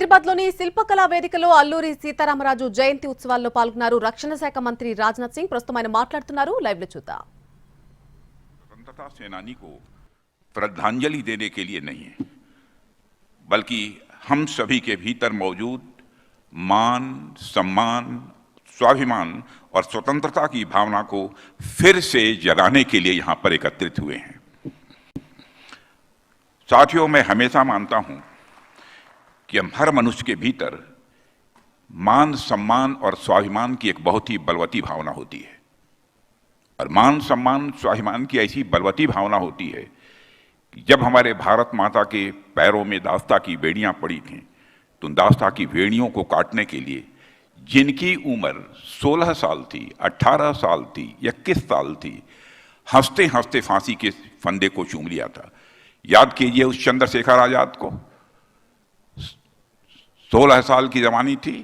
హైదరాబాద్లోని శిల్పకళా వేదికలో అల్లూరి సీతారామరాజు జయంతి ఉత్సవాల్లో పాల్గొన్నారు రక్షణ శాఖ మంత్రి రాజ్నాథ్ సింగ్। ప్రస్తుతం ఆయన మాట్లాడుతున్నారు, లైవ్ లో చూద్దాం। स्वतंत्रता सेनानी को श्रद्धांजलि देने के लिए नहीं है, बल्कि हम सभी के भीतर मौजूद मान, सम्मान, स्वाभिमान और स्वतंत्रता की भावना को फिर से जगाने के लिए यहां पर एकत्रित हुए हैं। साथियों, मैं हमेशा मानता हूं कि हम हर मनुष्य के भीतर मान, सम्मान और स्वाभिमान की एक बहुत ही बलवती भावना होती है। और मान, सम्मान, स्वाभिमान की ऐसी बलवती भावना होती है कि जब हमारे भारत माता के पैरों में दास्ता की बेड़ियां पड़ी थीं, तो उन दास्ता की बेड़ियों को काटने के लिए जिनकी उम्र 16 साल थी, 18 साल थी, 21 साल थी, हंसते हंसते फांसी के फंदे को चूम लिया था। याद कीजिए उस चंद्रशेखर आजाद को, 16 साल की जवानी थी।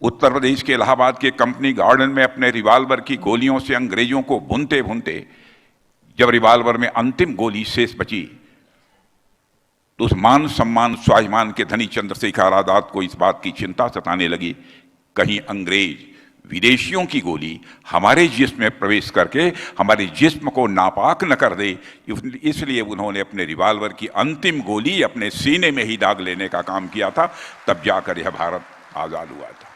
उत्तर प्रदेश के इलाहाबाद के कंपनी गार्डन में अपने रिवाल्वर की गोलियों से अंग्रेजों को भूनते भूनते जब रिवाल्वर में अंतिम गोली शेष बची, तो उस मान, सम्मान, स्वाभिमान के धनी चंद्रशेखर आजाद को इस बात की चिंता सताने लगी, कहीं अंग्रेज विदेशियों की गोली हमारे जिस्म में प्रवेश करके हमारे जिस्म को नापाक न कर दे। इसलिए उन्होंने अपने रिवाल्वर की अंतिम गोली अपने सीने में ही दाग लेने का काम किया था, तब जाकर यह भारत आजाद हुआ था।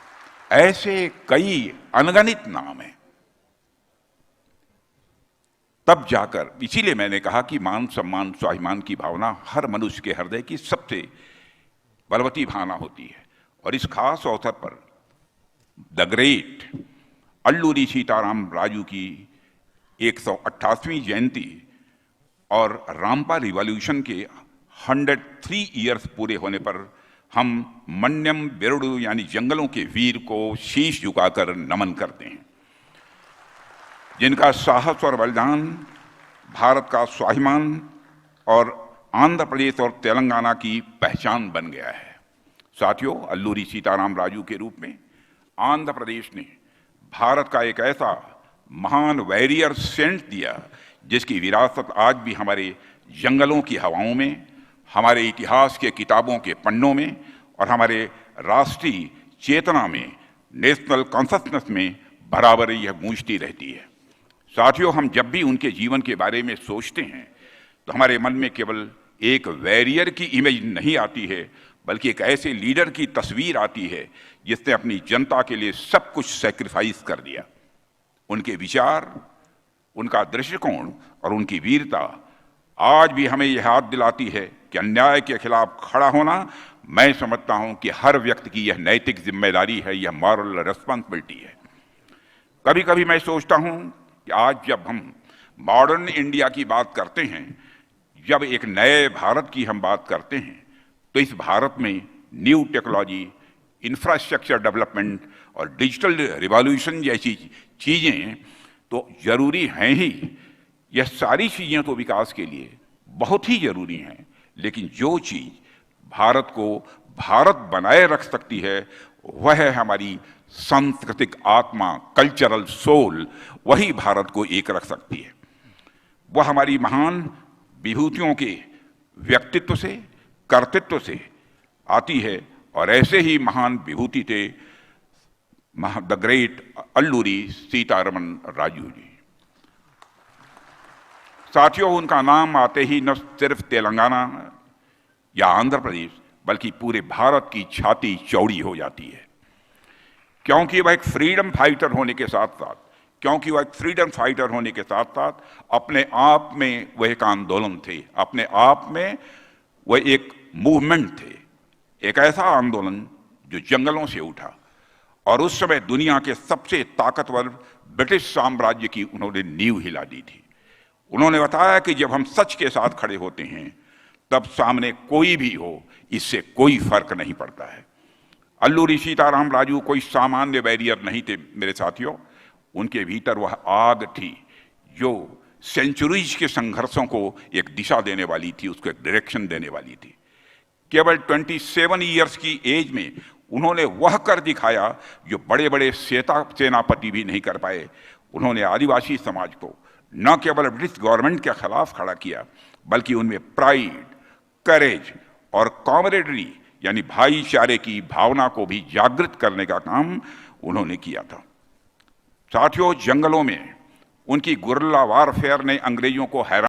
ऐसे कई अनगणित नाम हैं। तब जाकर, इसीलिए मैंने कहा कि मान, सम्मान, स्वाभिमान की भावना हर मनुष्य के हृदय की सबसे बलवती भावना होती है। और इस खास अवसर पर द ग्रेट अल्लूरी सीताराम राजू की 188वीं जयंती और रामपा रिवॉल्यूशन के 103 ईयर्स पूरे होने पर हम मन्यम बेरुडु यानी जंगलों के वीर को शीश झुकाकर नमन करते हैं, जिनका साहस और बलिदान भारत का स्वाभिमान और आंध्र प्रदेश और तेलंगाना की पहचान बन गया है। साथियों, अल्लूरी सीताराम राजू के रूप में आंध्र प्रदेश ने भारत का एक ऐसा महान वॉरियर सेंट दिया जिसकी विरासत आज भी हमारे जंगलों की हवाओं में, हमारे इतिहास के किताबों के पन्नों में और हमारे राष्ट्रीय चेतना में, नेशनल कॉन्शसनेस में बराबर यह गूंजती रहती है। साथियों, हम जब भी उनके जीवन के बारे में सोचते हैं तो हमारे मन में केवल एक वॉरियर की इमेज नहीं आती है, बल्कि एक ऐसे लीडर की तस्वीर आती है जिसने अपनी जनता के लिए सब कुछ सैक्रिफाइस कर दिया। उनके विचार, उनका दृष्टिकोण और उनकी वीरता आज भी हमें यह याद दिलाती है कि अन्याय के खिलाफ खड़ा होना, मैं समझता हूं कि हर व्यक्ति की यह नैतिक जिम्मेदारी है, यह मॉरल रिस्पॉन्सिबिलिटी है। कभी कभी मैं सोचता हूं कि आज जब हम मॉडर्न इंडिया की बात करते हैं, जब एक नए भारत की हम बात करते हैं, तो इस भारत में न्यू टेक्नोलॉजी, इंफ्रास्ट्रक्चर डेवलपमेंट और डिजिटल रिवॉल्यूशन जैसी चीज़ें तो जरूरी हैं ही। यह सारी चीज़ें तो विकास के लिए बहुत ही जरूरी हैं, लेकिन जो चीज़ भारत को भारत बनाए रख सकती है वह है हमारी सांस्कृतिक आत्मा, कल्चरल सोल। वही भारत को एक रख सकती है। वह हमारी महान विभूतियों के व्यक्तित्व से, कर्तृत्व से आती है। और ऐसे ही महान विभूति थे द ग्रेट अल्लूरी सीतारमन राजू जी। साथियों, उनका नाम आते ही न सिर्फ तेलंगाना या आंध्र प्रदेश बल्कि पूरे भारत की छाती चौड़ी हो जाती है, क्योंकि वह एक फ्रीडम फाइटर होने के साथ साथ अपने आप में वह एक आंदोलन थे, अपने आप में वह एक मूवमेंट थे, एक ऐसा आंदोलन जो जंगलों से उठा और उस समय दुनिया के सबसे ताकतवर ब्रिटिश साम्राज्य की उन्होंने नींव हिला दी थी। उन्होंने बताया कि जब हम सच के साथ खड़े होते हैं तब सामने कोई भी हो, इससे कोई फर्क नहीं पड़ता है। अल्लूरी सीताराम राजू कोई सामान्य बैरियर नहीं थे मेरे साथियों। उनके भीतर वह आग थी जो सेंचुरीज के संघर्षों को एक दिशा देने वाली थी, उसको एक डायरेक्शन देने वाली थी। केवल 27 ईयर्स की एज में उन्होंने वह कर दिखाया जो बड़े बड़े सेनापति भी नहीं कर पाए। उन्होंने आदिवासी समाज को न केवल ब्रिटिश गवर्नमेंट के खिलाफ खड़ा किया, बल्कि उनमें प्राइड, करेज और कॉमरेडरी यानी भाईचारे की भावना को भी जागृत करने का काम उन्होंने किया था। साथियों, जंगलों में उनकी गुर्रिल्ला वारफेयर ने अंग्रेजों को हैरान